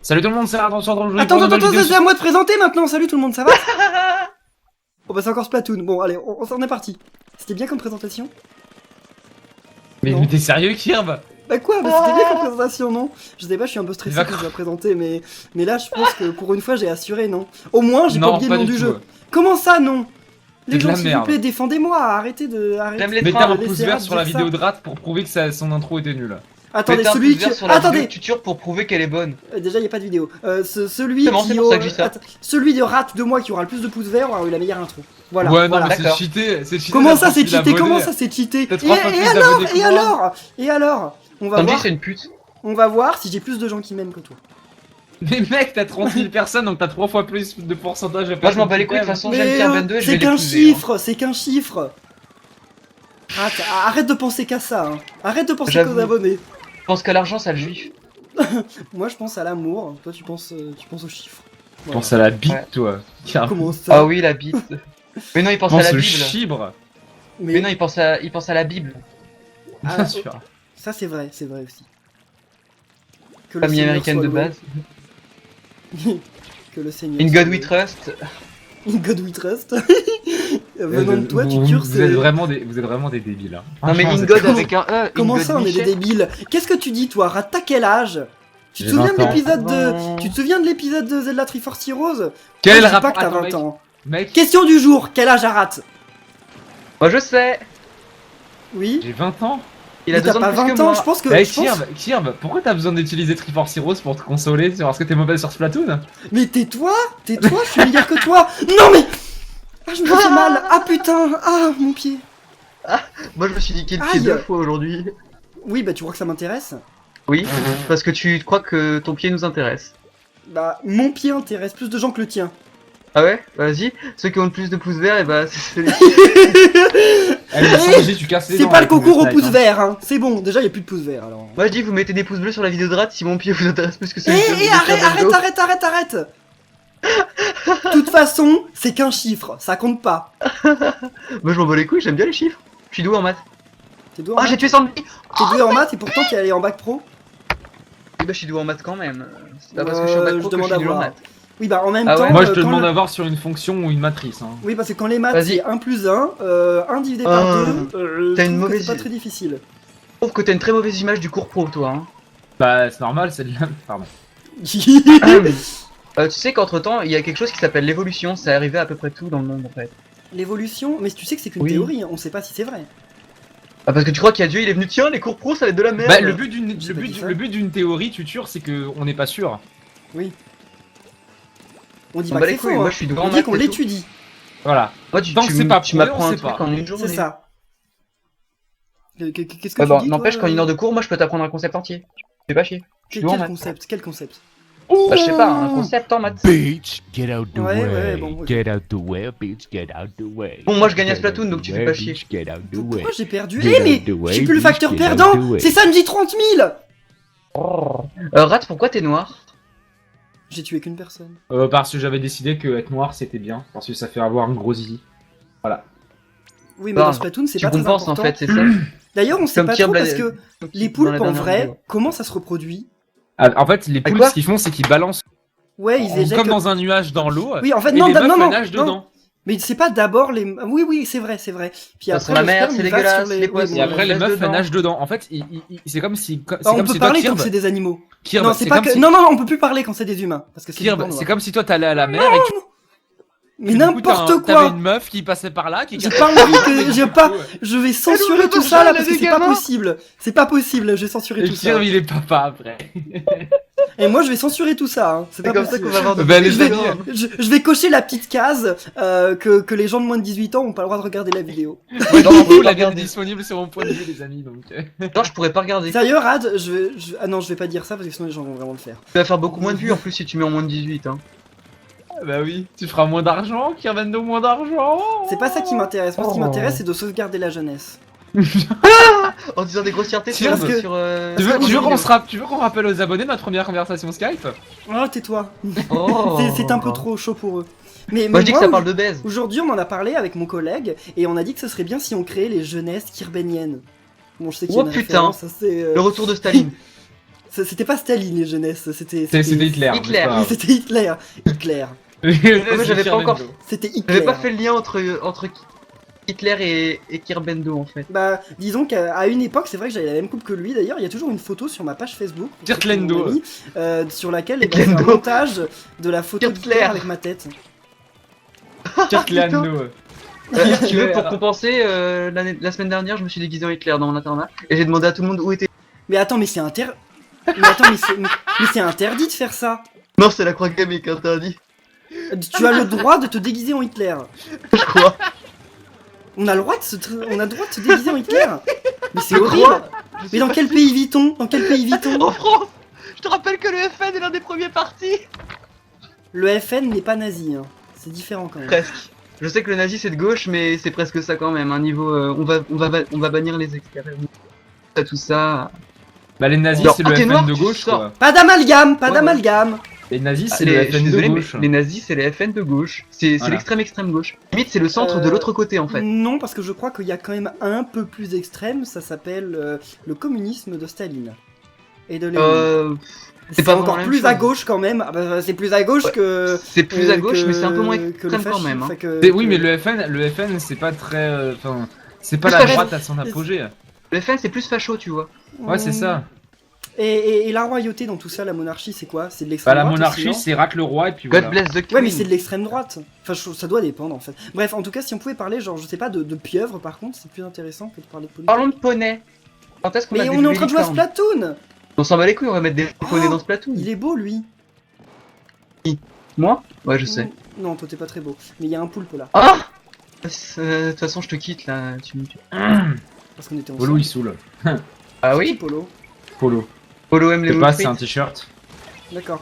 Salut tout le monde, c'est Attention dans le jeu. Attends, c'est à moi de présenter maintenant. Salut tout le monde, ça va? Bon bah c'est encore Splatoon. Bon allez, on s'en est parti. C'était bien comme présentation? Mais t'es sérieux, Kirb? Bah quoi? Bah c'était bien comme présentation, non? Je sais pas, je suis un peu stressé quand je dois présenter, mais là je pense que pour une fois j'ai assuré, non? Au moins j'ai pas oublié le nom du jeu. Comment ça, non? Les gens, s'il vous plaît, défendez-moi, arrêtez de... Mettez un pouce vert sur la vidéo de Rat pour prouver que son intro était nulle. Attendez, celui qui... Attendez, tuture pour prouver qu'elle est bonne. Déjà, il n'y a pas de vidéo. Celui de Rat de moi qui aura le plus de pouces verts aura eu la meilleure intro. Voilà. Ouais, non, mais c'est cheaté, c'est cheaté. Comment ça, c'est cheaté? Comment ça, c'est cheaté? Et alors on va voir. C'est une pute. On va voir si j'ai plus de gens qui m'aiment que toi. Mais mec, t'as 30 000 personnes, donc t'as 3 fois plus de pourcentage. Moi, je m'en bats les couilles, de toute façon, j'aime Kirby 22 et je vais l'épouser. C'est qu'un chiffre. Arrête de penser qu'à ça, hein. Arrête de penser qu'aux abonnés. Je pense qu'à l'argent, ça le juif. Moi je pense à l'amour, toi tu penses aux chiffres. Tu penses à la bite, toi. Comment ça? Ah oui, la bite. Mais non, il pense à la Bible. Chibre. Mais non, il pense à la Bible. Bien sûr. Ça c'est vrai aussi. Famille américaine de base. Que le Seigneur. In God we trust. In God we trust. Venant de toi, tu cures. Vous êtes vraiment des débiles. Hein. Non mais In God avec un E. Comment ça, on est des débiles? Qu'est-ce que tu dis, toi? Rat, t'as quel âge? Tu te souviens de l'épisode de... Tu te souviens de l'épisode de Zelda Triforce Heroes? Quel est le rapport? rapport? Pas que t'as 20 ans. Mec. Question du jour, quel âge a Rat? Moi je sais. Oui. J'ai 20 ans. Il a 2 ans de plus que moi. Je pense que... Kirb, pourquoi t'as besoin d'utiliser Triforce Heroes pour te consoler parce que t'es mauvais sur Splatoon? Mais tais-toi, je suis meilleur que toi. Non mais... Ah, je me fais mal. Ah putain. Ah, mon pied. Ah, moi je me suis niqué le pied 2 fois aujourd'hui. Oui, bah tu crois que ça m'intéresse? Oui, parce que tu crois que ton pied nous intéresse. Bah, mon pied intéresse plus de gens que le tien. Ah ouais? Vas-y, ceux qui ont le plus de pouces verts, et bah c'est les... C'est pas le concours aux pouces verts, hein. C'est bon, déjà y a plus de pouces verts alors. Moi je dis vous mettez des pouces bleus sur la vidéo de Rat si mon pied vous intéresse plus que celui de arrête. De toute façon, c'est qu'un chiffre, ça compte pas. Moi je m'en bats les couilles, j'aime bien les chiffres. Je suis doué en maths. T'es doué en maths? J'ai tué Sandy. T'es doué en maths et pourtant t'es allé en bac pro? Oui bah je suis doué en maths quand même. C'est pas parce que je suis en bac pro que je suis doué en maths. Oui bah en même temps... Moi je te demande à voir sur une fonction ou une matrice. Hein. Oui parce que quand les maths c'est 1 plus 1, 1 divisé par 2, t'as une mauvaise... c'est pas très difficile. Je trouve que t'as une très mauvaise image du cours pro toi. Hein. Bah c'est normal, c'est de la... Pardon. Tu sais qu'entre temps il y a quelque chose qui s'appelle l'évolution, ça arrivé à peu près tout dans le monde en fait. L'évolution? Mais tu sais que c'est qu'une théorie, on sait pas si c'est vrai. Ah parce que tu crois qu'il y a Dieu, il est venu, tiens les cours pro ça va être de la merde. Bah le but d'une théorie tuture c'est que on n'est pas sûr. Oui. On dit pas que c'est faux, moi je suis doué en maths. On dit qu'on l'étudie. Voilà. Moi tant que c'est pas tu m'apprends un truc en une journée. C'est ça. Qu'est-ce que tu dis? N'empêche qu'en 1 heure de cours, moi je peux t'apprendre un concept entier. Fais pas chier. Quel concept? Bah je sais pas, un concept en maths. Bitch, get out the way. Bon, get out the way, bitch, get out the way. Bon, moi je gagne à Splatoon donc tu fais pas chier. Pourquoi j'ai perdu? Mais j'ai plus le facteur perdant. C'est samedi 30 000. Rat, pourquoi t'es noir? J'ai tué qu'une personne. Parce que j'avais décidé que être noir c'était bien, parce que ça fait avoir un gros zizi. Voilà. Oui mais dans Splatoon c'est pas très important. En fait, c'est ça. D'ailleurs on sait pas trop parce que les poulpes en vrai, comment ça se reproduit? En fait les poulpes ce qu'ils font c'est qu'ils balancent. Ouais ils éjectent. Comme dans un nuage dans l'eau. Oui en fait non. Dedans. Mais c'est pas d'abord les... Oui c'est vrai. Puis après la mer c'est dégueulasse. Et après les meufs nagent dedans. En fait c'est comme si... On peut parler quand c'est des animaux. Non c'est pas que... Non on peut plus parler quand c'est des humains. C'est comme si toi t'allais à la mer et que... Mais n'importe quoi. T'avais une meuf qui passait par là, qui... J'ai pas envie que... Je vais censurer tout ça là parce que c'est pas possible. C'est pas possible, je vais censurer tout ça. Et il est papa après. Et moi je vais censurer tout ça, hein. C'est pas comme ça qu'on va avoir de... Je vais cocher la petite case que les gens de moins de 18 ans ont pas le droit de regarder la vidéo. Non, la vidéo est disponible sur mon point de vue les amis donc... Non je pourrais pas regarder. Sérieux Rad, ah non je vais pas dire ça parce que sinon les gens vont vraiment le faire. Tu vas faire beaucoup moins de vues en plus si tu mets en moins de 18 hein. Bah oui, tu feras moins d'argent, Kirvendo moins d'argent. C'est pas ça qui m'intéresse, moi ce qui m'intéresse c'est de sauvegarder la jeunesse. En disant des grossièretés sur... Tu veux qu'on rappelle aux abonnés notre première conversation Skype? Oh tais-toi. C'est un peu trop chaud pour eux. Mais moi je dis que ça parle de baise. Aujourd'hui on en a parlé avec mon collègue et on a dit que ce serait bien si on créait les jeunesses kirbéniennes. Bon je sais qu'il y a une référence, ça c'est... Le retour de Staline. C'était pas Staline les jeunesses, c'était Hitler. Hitler. Oui, c'était Hitler. Hitler. Moi, j'avais pas encore. C'était Hitler. J'avais pas fait le lien entre Hitler et Kirbendo en fait. Bah, disons qu'à une époque, c'est vrai que j'avais la même coupe que lui d'ailleurs. Il y a toujours une photo sur ma page Facebook, pour ceux qui Kirtlendo. m'ont mis, sur laquelle il y a un Kirtlendo. montage de la photo Kirtler. d'Hitler avec ma tête. Kirklando. Si tu veux, pour compenser, la semaine dernière, je me suis déguisé en Hitler dans mon internat et j'ai demandé à tout le monde où était. Mais attends, mais c'est mais c'est interdit de faire ça. Non, c'est la croix gammée qui est interdit. Tu as le droit de te déguiser en Hitler. Je crois. On a le droit de se déguiser en Hitler. Mais c'est horrible. Mais dans quel pays vit-on? Dans quel pays vit-on? En France. Je te rappelle que le FN est l'un des premiers partis. Le FN n'est pas nazi, hein. C'est différent quand même. Presque. Je sais que le nazi c'est de gauche, mais c'est presque ça quand même. Un niveau, on va bannir les expériences. Tout ça. Bah les nazis Alors, c'est le ah, t'es FN noir, de tu gauche sors. quoi. Pas d'amalgame, pas Ouais, d'amalgame. Les nazis c'est Les- le je suis FN de désolé, mais gauche. les nazis c'est les FN de gauche. C'est Voilà. l'extrême extrême gauche. Limite c'est le centre de l'autre côté en fait. Non, parce que je crois qu'il y a quand même un peu plus extrême, ça s'appelle le communisme de Staline. Et de Lénine. C'est pas vraiment encore la même plus chose. à gauche quand même. Ah bah, c'est plus à gauche que. C'est plus à gauche, que- mais c'est un peu moins que le extrême quand fascisme, même. Hein. enfin, que- Oui que- mais le FN c'est pas très. Enfin, c'est pas Plus la facho. droite à son apogée. Le FN c'est plus facho, tu vois. Ouais c'est ça. Et la royauté dans tout ça, la monarchie, c'est quoi? C'est de Bah l'extrême la droite monarchie aussi, c'est Rat le roi et puis God voilà. bless the non queen. Ouais, mais c'est de l'extrême droite. Enfin, ça doit dépendre en fait. Bref, en tout cas, si on pouvait parler, genre, je sais pas, de pieuvre par contre, c'est plus intéressant que de parler de politique. Parlons de poney. Quand est-ce qu'on a Mais des on est en train de jouer à licornes Splatoon! On s'en bat les couilles, on va mettre des poneys Oh, dans Splatoon. Il est beau lui. Moi? Ouais, je sais. Non, toi t'es pas très beau. Mais il y a un poulpe là. Ah de toute façon, je te quitte là. Parce qu'on était Polo ensemble. il saoule. Ah Qui, oui. Polo. Polo. Polo aime les Je sais pas mots c'est un t-shirt. D'accord.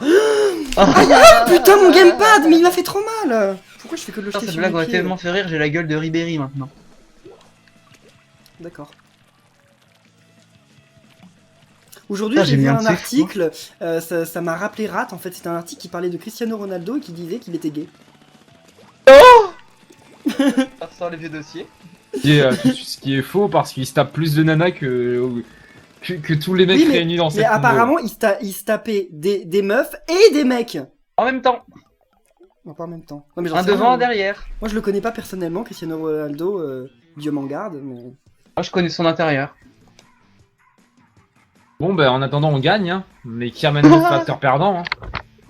Ah, Putain, mon gamepad, mais il m'a fait trop mal. Pourquoi je fais que de le jeter cette sur blague mes aurait pieds tellement fait rire, j'ai la gueule de Ribéry maintenant. D'accord. Aujourd'hui, Ah, j'ai j'ai vu mis un un de ces article, ça m'a rappelé Rat, en fait, c'était un article qui parlait de Cristiano Ronaldo et qui disait qu'il était gay. Ça ressort les vieux dossiers. Ce qui est faux parce qu'il se tape plus de nanas que tous les mecs Oui, réunis dans Mais cette combo. apparemment, il se tapait des meufs et des mecs. En même temps, Non, pas en même temps. Non, mais j'en un sais devant, rien. un derrière. Moi, je le connais pas personnellement, Cristiano Ronaldo, Dieu m'en garde, mais... Moi, je connais son intérieur. Bon ben en attendant on gagne hein. Mais qui ramène le facteur perdant hein.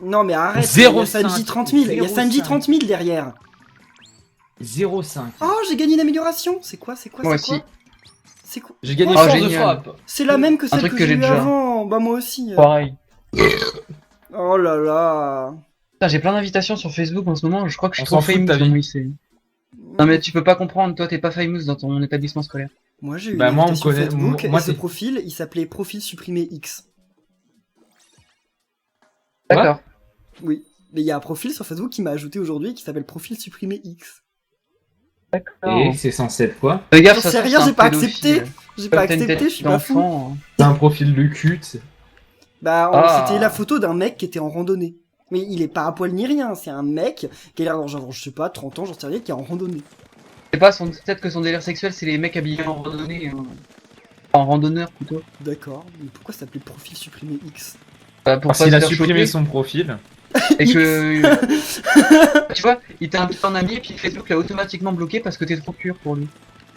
Non, mais arrête, 0,5. il y a Sanji 30 000, il y a Sanji 30 000 derrière. 0,5. Oh, j'ai gagné une amélioration. C'est quoi? Moi aussi. C'est quoi? J'ai gagné Oh, force de génial. frappe. C'est la même que celle truc que que j'ai j'ai eu déjà. avant. Bah, moi aussi. Pareil. Oh là là. Putain, j'ai plein d'invitations sur Facebook en ce moment, je crois que je suis On trop s'en fout de famous ta sur vie. lui, c'est- Non mais tu peux pas comprendre, toi t'es pas famous dans ton établissement scolaire. Moi, j'ai eu Bah, une moi, on invitation connaît- Facebook, moi, et ce c'est- profil, il s'appelait Profil supprimé X. D'accord. Oui. Mais il y a un profil sur Facebook qui m'a ajouté aujourd'hui qui s'appelle Profil supprimé X. Et c'est censé être quoi? Fais gaffe, J'en ça sais se rien, trouve, j'ai c'est pas un pédophile. accepté. J'ai pas Comme t'as une accepté, tête je suis pas fou. d'enfant, hein. C'est un profil de culte. Bah, Ah. c'était la photo d'un mec qui était en randonnée. Mais il est pas à poil ni rien, c'est un mec qui a l'air genre, je sais pas, 30 ans, j'en sais rien, qui est en randonnée. Je sais pas, peut-être que son délire sexuel c'est les mecs habillés en randonnée. En randonneur plutôt. D'accord, mais pourquoi ça s'appelait Profil supprimé X? Bah, pour Parce pas qu'il se a faire supprimé choper. son profil. Et que. Tu vois, il t'a invité en ami et puis Facebook l'a automatiquement bloqué parce que t'es trop pur pour lui.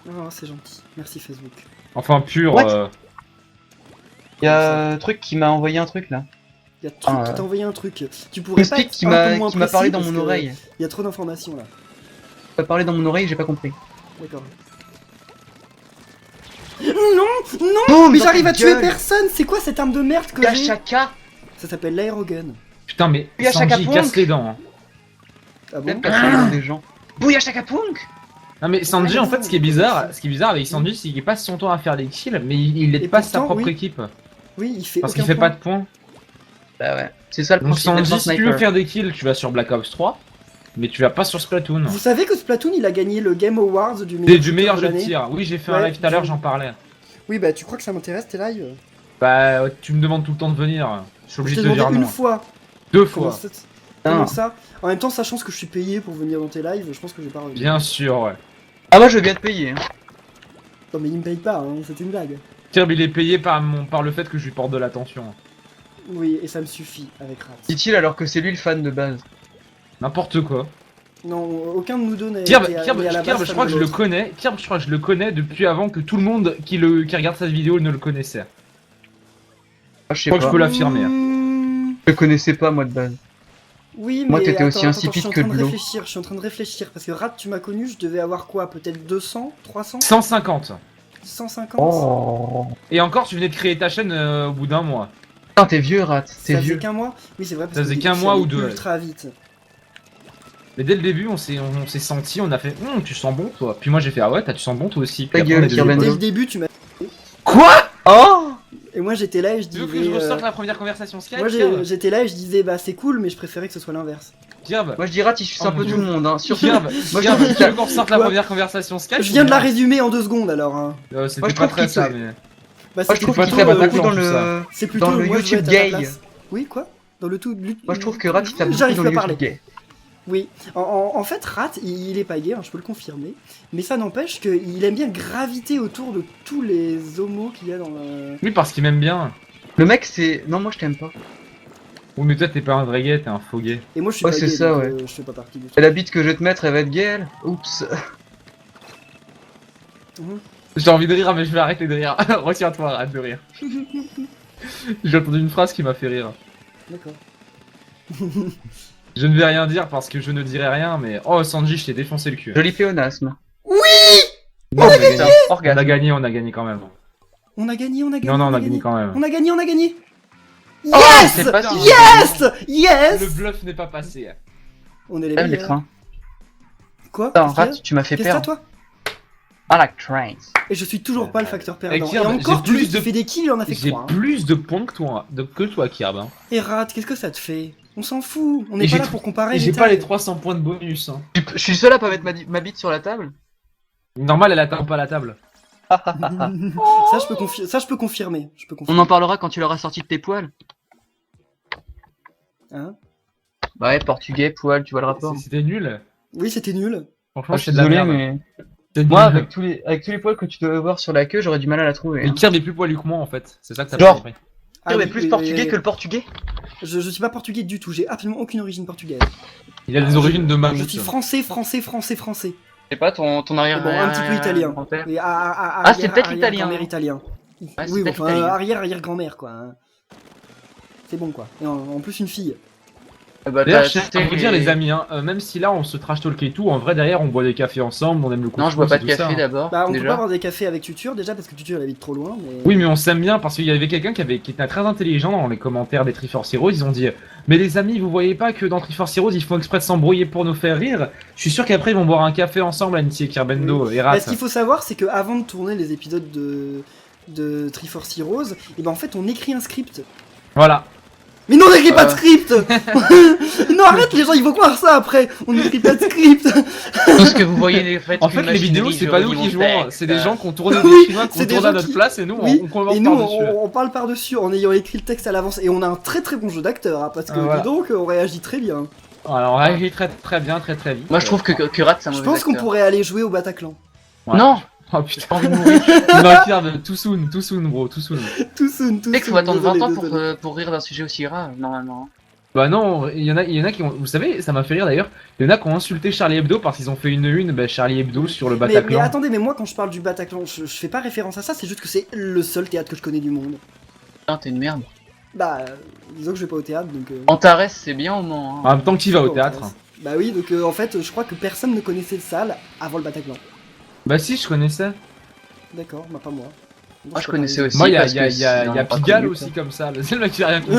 Oh, c'est gentil. Merci Facebook. Enfin pur. What Il y a un truc qui m'a envoyé un truc là. Il y a Truc Ah, qui t'a envoyé un truc. Tu pourrais pas Mystique être qui un peu m'a moins qui m'a parlé précis dans parce mon que oreille. Il y a trop d'informations là. Il m'a parlé dans mon oreille, j'ai pas compris. D'accord. Non, non, Boum, mais dans j'arrive ta à tuer gueule. personne. C'est quoi cette arme de merde que j'ai? Yashaka. Ça s'appelle l'aérogun. Putain mais Bouya Sanji Shaka il casse Punk. les dents. Hein. Ah bon? Même personne des gens. Bouya Shaka Punk. Non mais Sanji en fait ce qui est bizarre avec Sanji c'est qu'il passe son temps à faire des kills mais il Et aide pas sa pourtant, propre oui. équipe. Oui, il fait Parce aucun qu'il fait point. pas de points. Bah ouais. C'est ça le Donc principe d'être un Sanji si tu veux sniper. faire des kills tu vas sur Black Ops 3. Mais tu vas pas sur Splatoon. Vous savez que Splatoon il a gagné le Game Awards du C'est du meilleur meilleur shooter jeu de l'année. tir. Oui j'ai fait un Ouais, live tout à l'heure du- j'en parlais. Oui, bah tu crois que ça m'intéresse tes lives? Bah tu me demandes tout le temps de venir. Je suis Je obligé t'ai de te demandé dire une non. fois. Deux Comment fois. ça? Non. Comment ça? En même temps, sachant que je suis payé pour venir dans tes lives, je pense que je vais pas revenir. Bien sûr ouais. Ah moi je veux bien te payer. Hein. Non mais il me paye pas, hein, c'était une blague. Kirby il est payé par le fait que je lui porte de l'attention. Oui, et ça me suffit avec Rat. Dit-il alors que c'est lui le fan de base. N'importe quoi. Non, aucun de nous deux n'a Kirb, été Kirb, mis à la Kirb, base je crois fan que de je le l'autre. connais. Kirb, je crois que je le connais depuis avant que tout le monde qui regarde cette vidéo ne le connaissait. Ah, je sais Je crois que je pas. peux l'affirmer. Je le connaissais pas moi de base. Oui, Moi, mais t'étais aussi attends, insipide je que suis en train de de l'eau. réfléchir, je suis en train de réfléchir, parce que Rat, tu m'as connu, je devais avoir quoi, peut-être 200, 300, 150. 150. Oh. Et encore, tu venais de créer ta chaîne au bout d'un mois. Putain, t'es vieux, Rat. Ça T'es faisait vieux. qu'un mois. Oui, c'est vrai, parce Ça que faisait au qu'un début, mois ça ou allait deux, ultra vite. Mais dès le début, on s'est senti, on a fait tu sens bon toi. Puis moi j'ai fait ah ouais, tu sens bon toi aussi. Puis Ta après, gueule, on est Kirby. devenus Dès potes. le début, tu m'as. Quoi? Oh. Et moi, j'étais là et je Tu veux disais. que je ressorte la première conversation Skype? Moi, Kirb j'étais là et je disais, bah, c'est cool, mais je préférais que ce soit l'inverse. Kirb, Moi je dis Rat, il suce Oh, un peu mon tout Dieu. le monde. Hein. Surtout. Kirb, Moi, Kirb, je- tu veux qu'on ressorte la Quoi première conversation Skype? Je viens de la ou bien résumer en 2 secondes alors. Hein. C'était Moi, je pas trouve très qu'il ça, te- mais. Bah, Moi je c'était trouve pas qu'il très tape Bataclan, beaucoup dans tout ça. le. C'est plutôt Dans le moi, je YouTube vais être à ta gay. place. Oui, quoi? Dans le tout. Moi je trouve que Rat il tape beaucoup J'arrive dans pas le à parler. YouTube gay. Oui, en fait, Rat, il est pas gay, hein, je peux le confirmer, mais ça n'empêche qu'il aime bien graviter autour de tous les homos qu'il y a dans le... Oui, parce qu'il m'aime bien. Le mec c'est. Non, moi je t'aime pas. Oui, mais toi t'es pas un vrai gay, t'es un faux gay. Et moi je suis Ouais, pas c'est gay, ça, donc, ouais. je fais pas partie de ça. Et la bite que je vais te mettre, elle va être gay, elle. Oups. J'ai envie de rire, mais je vais arrêter de rire. Retiens-toi, arrête de rire. J'ai entendu une phrase qui m'a fait rire. D'accord. Je ne vais rien dire parce que je ne dirai rien, mais oh Sanji, je t'ai défoncé le cul. Joli pléonasme. Non, Oh putain, on orgasme. a gagné quand même. On a gagné, on a gagné. Non, on a gagné quand même. On a gagné, on a gagné. Oh, Yes, je sais pas si- yes, yes. Le bluff n'est pas passé. On est les J'aime les meilleurs. trains. Quoi? Attends, Qu'est-ce qu'il y Rat, a tu m'as fait Qu'est-ce que t'as, perdre. toi? I like trains. Et je suis toujours pas le facteur perdant. Kirb, Et encore, j'ai tu plus dis qu'il de- fait des kills, il en a fait que J'ai 3. plus de points que toi, Kirb. Hein. Et Rat, qu'est-ce que ça te fait? On s'en fout. On Et n'est j'ai pas là tout- pour comparer Et j'ai les pas les tailles. 300 points de bonus. Hein. Je suis le seul à pas mettre ma bite sur la table. Normal, elle atteint pas la table. Ça, je peux confirmer. Je peux On confirmer. en parlera quand tu l'auras sorti de tes poils. Hein? Bah ouais, portugais, poils, tu vois le rapport. C'était nul. Oui, c'était nul. Franchement, Je suis c'est de la désolé, merde. mais. C'est Moi, nul. avec tous les poils que tu dois avoir sur la queue, j'aurais du mal à la trouver. Mais Hein. Kirb est plus poilu que moi en fait. C'est ça que t'as Genre. pas compris. Ah mais oui, plus oui, portugais oui, que le portugais. Je suis pas portugais du tout, j'ai absolument aucune origine portugaise. Il a des origines de Je mammouth. suis français. Je sais pas, ton arrière. Et bon, un petit peu italien. grand-père. Et Ah, c'est peut-être italien. Arrière-grand-mère italien. Ouais, c'est Oui, bon, peut-être enfin, italien. arrière-grand-mère quoi. Hein. C'est bon quoi. Et en plus une fille. Bah, D'ailleurs, t'as je tiens acheté à vous dire les- les amis, hein, même si là on se trash talk et tout, en vrai derrière on boit des cafés ensemble, on aime le coup. Non, je bois pas de café d'abord. Bah on peut déjà. pas avoir des cafés avec Tutur déjà parce que Tutur elle habite trop loin. Mais... Oui mais on s'aime bien parce qu'il y avait quelqu'un qui était très intelligent dans les commentaires des Triforce Heroes, ils ont dit mais les amis vous voyez pas que dans Triforce Heroes ils font exprès de s'embrouiller pour nous faire rire. Je suis sûr qu'après ils vont boire un café ensemble à Nitier Kirbendo et Rat. Bah, ce qu'il faut savoir c'est que avant de tourner les épisodes de Triforce Heroes, et ben en fait on écrit un script. Voilà. Mais non, on n'écrit pas de script. Non, arrête, les gens ils vont croire ça après. On n'écrit pas de script. Tout ce que vous voyez, les faites En fait les vidéos c'est pas nous qui jouons, c'est des gens qui ont tourné des Oui, chinois qui c'est ont des tourné à gens notre qui- place et nous Oui, on converse et nous par-dessus. on parle par-dessus en ayant écrit le texte à l'avance. Et on a un très très bon jeu d'acteur, hein, parce que Voilà. dis donc on réagit très bien. Alors on réagit très bien, très vite. Moi, je trouve que Rat, c'est un Je mauvais pense qu'on acteur. pourrait aller jouer au Bataclan. Ouais. Non, Oh j'ai putain. pas envie de mourir. Non Kirb, too soon bro, too soon. Tout soon, tout Tu sais qu'il soon, faut attendre 20 désolé, ans désolé. pour rire d'un sujet aussi grave, normalement. Bah non, il y en a qui ont... Vous savez, ça m'a fait rire d'ailleurs, il y en a qui ont insulté Charlie Hebdo parce qu'ils ont fait une bah, Charlie Hebdo sur le Mais Bataclan. attendez, mais moi quand je parle du Bataclan, je fais pas référence à ça, c'est juste que c'est le seul théâtre que je connais du monde. Putain, t'es une merde. Bah, disons que je vais pas au théâtre donc. Antares, c'est bien au Mans. Hein. En même temps que tu vas au Bon, théâtre. Bah oui, donc en fait, je crois que personne ne connaissait le salle avant le Bataclan. Bah si, je connaissais. D'accord, bah pas moi. Moi, je connaissais aussi. Moi, il y a, parce y a, que y a, c'est y a un pas Pigalle connu, aussi quoi. comme ça. C'est le mec qui a rien compris.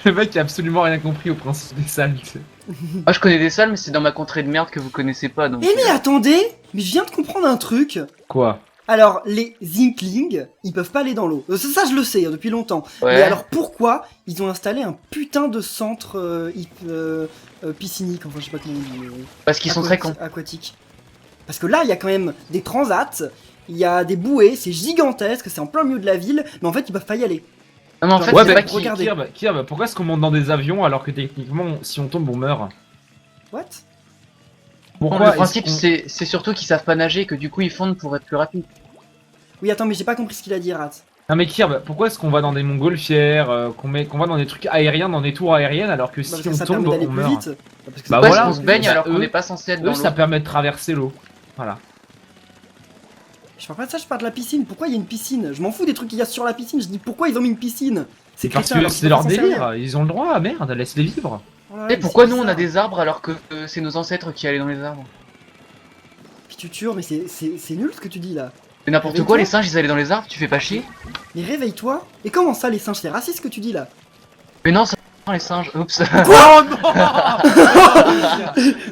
Le mec qui a absolument rien compris au principe des salles. Tu sais. Moi, je connais des salles, mais c'est dans ma contrée de merde que vous connaissez pas. Donc... Eh mais attendez, mais je viens de comprendre un truc. Quoi? Alors, les Inklings, ils peuvent pas aller dans l'eau. Ça, je le sais, hein, depuis longtemps. Ouais. Mais alors, pourquoi ils ont installé un putain de centre piscinique, enfin, je sais pas comment on dit. Parce qu'ils sont très cons. Aquatique. Parce que là, il y a quand même des transats, il y a des bouées, c'est gigantesque, c'est en plein milieu de la ville, mais en fait, ils peuvent pas y aller. Non, mais en fait, Ouais, c'est bah, pas qui. regardez. Kirb, pourquoi est-ce qu'on monte dans des avions alors que techniquement, si on tombe, on meurt? What? Pourquoi Le est-ce principe, qu'on- c'est surtout qu'ils savent pas nager, que du coup, ils fondent pour être plus rapides. Oui, attends, mais j'ai pas compris ce qu'il a dit, Rat. Non mais Kirb, pourquoi est-ce qu'on va dans des montgolfières, qu'on va dans des trucs aériens, dans des tours aériennes, alors que Parce si que on ça tombe, permet d'aller on plus meurt. vite. Parce que Bah c'est- voilà, on se baigne bah, alors qu'on eux- n'est pas censé être dans Eux, ça l'eau. permet de traverser l'eau. Voilà. Je parle pas de ça, je parle de la piscine. Pourquoi il y a une piscine? Je m'en fous des trucs qu'il y a sur la piscine. Je dis pourquoi ils ont mis une piscine? C'est Parce crétin, que alors c'est qu'ils leur sont censés délire, servir. ils ont le droit, merde, laisse-les vivre. Voilà, Et mais pourquoi c'est nous on a bizarre. des arbres alors que c'est nos ancêtres qui allaient dans les arbres? Puis tu tues, mais c'est nul ce que tu dis là. Mais n'importe Avec quoi, toi les singes ils allaient dans les arbres, tu fais pas chier? Mais réveille-toi. Et comment ça, les singes? C'est raciste ce que tu dis là. Mais non, ça les singes, oups. Oh non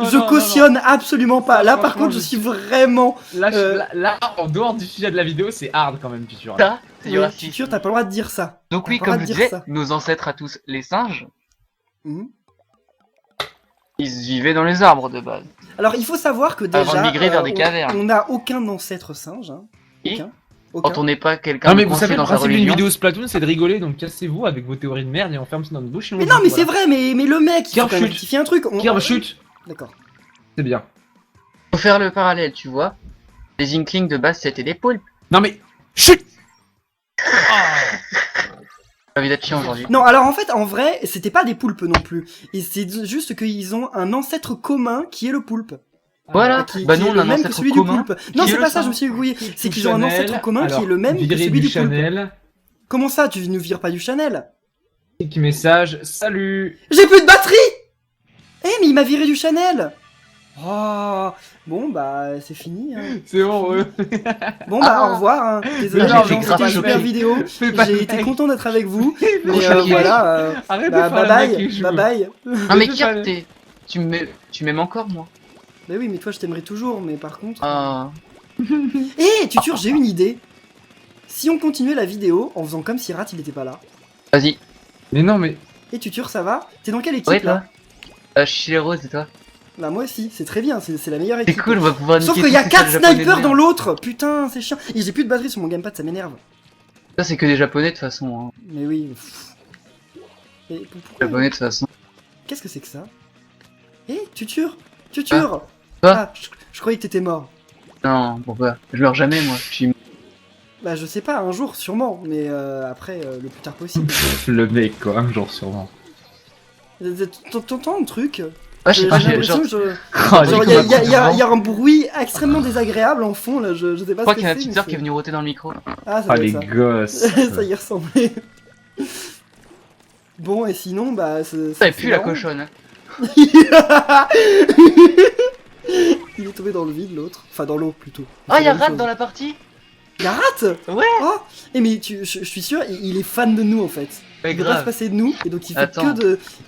Je cautionne absolument pas. Là, par Franchement, contre, je suis vraiment. Là, en dehors du sujet de la vidéo, c'est hard quand même, Tutur. Ça, c'est du Oui, racisme. Tutur, t'as pas le droit de dire ça. Donc oui, T'as pas comme le je droit de disais, dire ça. nos ancêtres à tous, les singes, Mhm. ils vivaient dans les arbres de base. Alors, il faut savoir que déjà. Avant de migrer vers des cavernes. On n'a aucun ancêtre singe. Hein. Et Aucun. quand on n'est pas quelqu'un Non de mais vous coincé savez, le dans sa principe d'une religion, vidéo Splatoon, c'est de rigoler, donc cassez-vous avec vos théories de merde et on ferme ça dans notre bouche. Et on Mais dit, non, mais voilà. c'est vrai, mais le mec, il faut Kirb, quand même chute. rectifier un truc. Kirb, chute. D'accord. C'est bien. faut faire le parallèle, tu vois. Les Inklings de base c'était des poulpes. Non mais... Chut. J'ai envie d'être chiant aujourd'hui. Non, alors en fait, en vrai, c'était pas des poulpes non plus. Et c'est juste qu'ils ont un ancêtre commun qui est le poulpe. Voilà, bah Qui nous est on a le un même que ancêtre celui commun. du poulpe. Non, qui est c'est le pas ça, je singe. me suis ébrouillé. C'est qu'ils ont un ancêtre commun qui est le même que virer celui du du poulpe. Chanel. Comment ça, tu nous vires pas du Chanel? Petit message, salut. J'ai plus de batterie! Eh, mais il m'a viré du Chanel! Oh, bon, bah, c'est fini. Hein. C'est bon, Bon, bah, Ah. au revoir. Hein. Désolé, Mais non, les mais gens, grave c'était une super choqué. vidéo. Fais pas J'ai le été mec. content d'être avec vous. Mais choqué. voilà, Arrête bah, de faire bye le mec qui bye. joue. Bye bye. Ah mais Je Kirk, fallait. tu m'aimes encore moi? Bah oui, mais toi, je t'aimerais toujours, mais par contre. Ah. Eh, Tutur, j'ai une idée. Si on continuait la vidéo en faisant comme si Rat il était pas là. Vas-y. Mais non mais... Et Tutur, ça va? T'es dans quelle équipe Ouais toi? là? Je suis les roses et toi? Bah moi aussi, c'est très bien, c'est la meilleure C'est équipe. cool, on va pouvoir Sauf niquer qu'il y a tous ces 4 Japonais de snipers merde. dans l'autre. Putain, c'est chiant. Et j'ai plus de batterie sur mon gamepad, ça m'énerve. Ça c'est que des japonais de toute façon. Hein. Mais oui. pff. Et pourquoi- Japonais de toute façon. Qu'est-ce que c'est que ça? Eh, Tutur! Tutur! Quoi? Ah, je croyais que t'étais mort. Non, pourquoi? Je meurs jamais moi. Je suis... Bah je sais pas, un jour sûrement, mais après le plus tard possible. Le mec quoi, un jour sûrement. T'entends un truc? Ah je sais pas, J'ai j'ai genre... l'impression que Oh, genre, j'ai y a, comme un y a- coup de y a- vent. y a un bruit extrêmement désagréable en fond là, je sais pas Je crois ce qu'il y a que ma c'est. petite mais sœur qui est c'est- venue roter dans le micro. Ah, ça Ah doit les être ça. gosses. Ça y ressemblait. Bon, et sinon, bah. Ça c'est pue la marrant. cochonne. Hein. Il est tombé dans le vide, l'autre. Enfin, dans l'eau plutôt. Ah C'est y'a la même Rat chose. dans la partie? Y'a Rat. Ouais. Oh et mais je suis sûr, il est fan de nous en fait. Ouais, Il veut pas se grave. passer de nous, et donc il fait, Attends.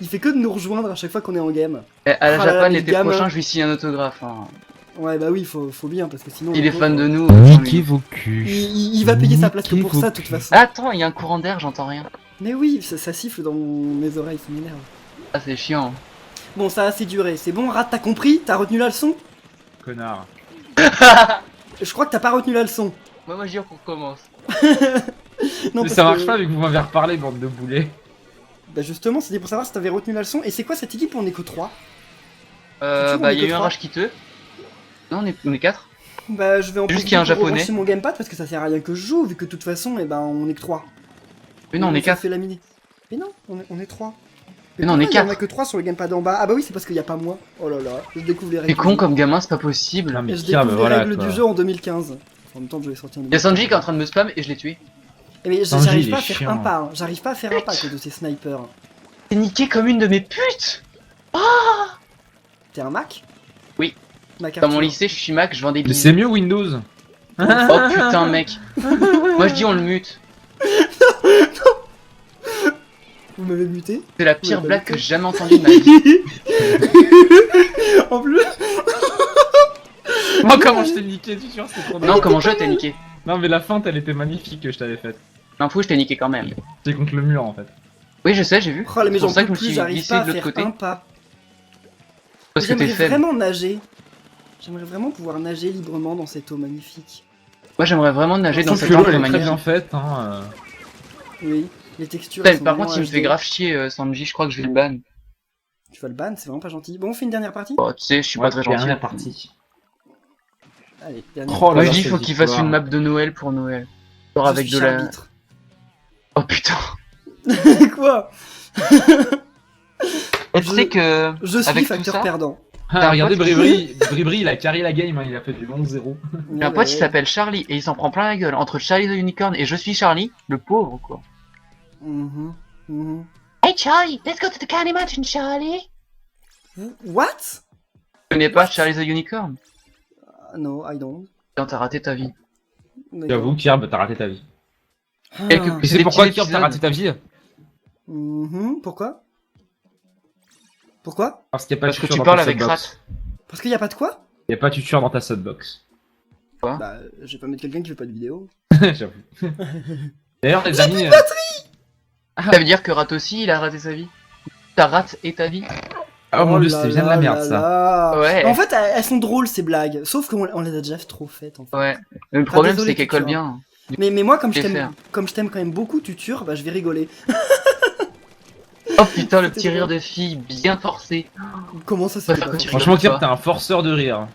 il fait que de nous rejoindre à chaque fois qu'on est en game. À la Ah là là, Japan les l'été gamins. prochain je lui signe un autographe. Hein. Ouais, bah oui, faut bien, parce que sinon. Il est fan de nous. Niquez vos culs. Il va payer sa place que pour ça, de toute façon. Attends, il y a un courant d'air, j'entends rien. Mais oui, ça siffle dans mes oreilles, ça m'énerve. Ah c'est chiant. Bon, ça a assez duré. C'est bon, Rat, t'as compris? T'as retenu la leçon? Connard. Je crois que t'as pas retenu la leçon. Moi je dis qu'on recommence. Non, Mais parce ça marche que- pas vu que vous m'avez reparlé, bande de boulets. Bah justement, c'était pour savoir si t'avais retenu la leçon. Et c'est quoi cette équipe où on est que 3? Bah il y a eu un trois. rage quiteux. Non on est 4. Bah je vais en Juste profiter qu'il y a un pour japonais. rebrancher mon gamepad parce que ça sert à rien que je joue vu que de toute façon eh ben on est que 3. Mais non on est 4. fait laminer. Mais non, on est 3. Mais non, on est Il y en a quatre. que 3 sur le gamepad en bas. Ah bah oui, c'est parce qu'il y a pas moi. Oh là là, je découvre les T'es règles. con comme gamin, c'est pas possible. Non mais Et je tiens, découvre les voilà règles quoi. du jeu en 2015. En même temps, je vais sortir en Y'a 2015. Sanji qui est en train de me spam et je l'ai tué. Eh mais Sanji, j'arrive il pas à est faire chiant. un pas. Hein. J'arrive pas à faire un pas à cause de ces snipers. T'es niqué comme une de mes putes. T'es un Mac? Oui. Mac Dans mon Arthur. lycée, je suis Mac, je vends des Mais billes. c'est mieux Windows. Oh putain mec. Moi je dis on le mute. Vous m'avez muté. C'est la pire Ouais, bah, blague nickel. que j'ai jamais entendue de ma vie. En plus. Moi comment je t'ai niqué, tu sûr, c'est trop drôle. Non, comment je t'ai niqué? Non mais la feinte elle était magnifique que je t'avais faite. Non, fou, je t'ai niqué quand même. C'est contre le mur en fait. Oui, je sais, j'ai vu. Oh là, mais C'est pour j'en ça que peux je me plus, suis j'arrive glissé pas à de l'autre faire côté. un pas. Parce que t'es J'aimerais faible. vraiment nager. J'aimerais vraiment pouvoir nager librement dans cette eau magnifique. Moi j'aimerais vraiment nager dans Sauf cette que l'eau encre elle est très magnifique. bien faite. Hein. Oui, les textures. elles sont Par vraiment contre, il me HD. fait grave chier Sanji, je crois que je vais le ban. Tu vas le ban, c'est vraiment pas gentil. Bon, on fait une dernière partie? Oh, tu sais, je suis pas très gentil. Dernière partie. Allez, dernière Oh là Moi là, je dis cette faut qu'il fasse histoire. une map de Noël pour Noël. Genre Je avec suis de la. arbitre. Oh putain. Quoi? Et tu sais que... Je suis avec tout facteur ça, perdant. Ah, regardez pote Bribri, il a carré la game, hein, il a fait du 11-0. J'ai un pote, il s'appelle Charlie, et il s'en prend plein la gueule. Entre Charlie the Unicorn et je suis Charlie, le pauvre, quoi. Hey Charlie, let's go to the candy mansion, Charlie. What? Tu connais pas Charlie the Unicorn? No, I don't. Putain, t'as raté ta vie. J'avoue, Kirb, t'as raté ta vie. Ah. Et c'est Des pourquoi petits Kirb, t'as raté ta vie? Pourquoi? Pourquoi? Parce qu'il n'y a pas de Parce que tuteur tu dans parles ta avec subbox. Rat. Parce qu'il y a pas de quoi? Il n'y a pas de tuteur dans ta subbox. Bah, je vais pas mettre quelqu'un qui fait pas de vidéo. J'avoue. D'ailleurs, les amis. Ça veut dire que Rat aussi, il a raté sa vie. Ta rate et ta vie. Oh mon dieu, là c'est bien de la là merde là ça. là. Ouais. En fait, elles sont drôles ces blagues. Sauf qu'on les a déjà trop faites en fait. Ouais. Le problème, désolé, c'est qu'elle colle Tutur. bien. Mais moi, comme je Je vais faire. t'aime quand même beaucoup, Tutur, bah je vais rigoler. Oh putain, le C'était petit drôle. rire de fille bien forcé. Comment ça se fait? Préfère que tu Franchement, rigoles Kirb, pas. t'es un forceur de rire.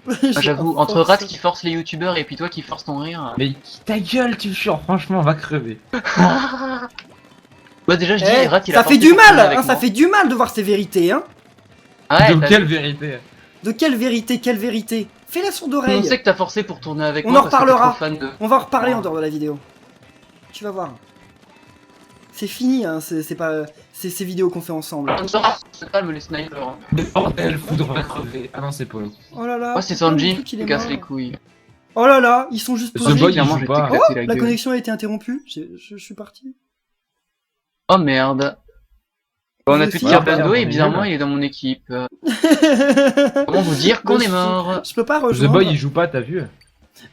Ah, j'avoue, entre Rat qui force les youtubeurs et puis toi qui force ton rire. Mais ta gueule, tu chiant, franchement, on va crever. Bah déjà, je dis, Eh, Rat, il a ça fait forcé du son mal, rire avec hein, ça moi. fait du mal de voir ces vérités, hein. Ouais, De t'as quelle vu. vérité? De quelle vérité, quelle vérité? Fais la sourde On oreille. sait que t'as forcé pour tourner avec On moi en parce que t'es reparlera. trop fan de... On va en reparler en dehors de la vidéo. Tu vas voir. C'est fini, hein, c'est pas... C'est ces vidéos qu'on fait ensemble. On se calme les snipers. Hein. Mais bordel, Foudre va crever. Ah non, c'est Polo. Oh là là. Moi, c'est putain, le Sanji truc, il est qui casse mort. les couilles. Oh là là, ils sont juste Ce posés. boy, il clairement, joue j'ai pas. été cassé la La gueule. connexion a été interrompue. Je suis parti. Oh merde. On a Vous plus de aussi, Kirbando on et est bizarrement nul. il est dans mon équipe. Comment vous dire qu'on est mort? Je peux pas The rejoindre. Boy, il joue pas, t'as vu?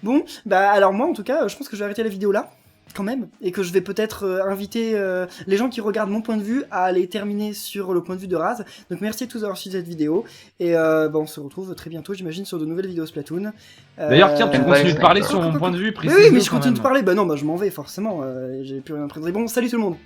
Bon, bah alors moi en tout cas, je pense que je vais arrêter la vidéo là, quand même, et que je vais peut-être inviter les gens qui regardent mon point de vue à aller terminer sur le point de vue de Raz. Donc merci à tous d'avoir suivi cette vidéo, et bah, on se retrouve très bientôt, j'imagine, sur de nouvelles vidéos Splatoon. D'ailleurs, Kirb, tu ouais, continues de ouais. parler sur mon point de vue, Oui, précis. oui, mais je continue de parler. Bah non, bah je m'en vais forcément, j'ai plus rien à présenter. Bon, salut tout le monde.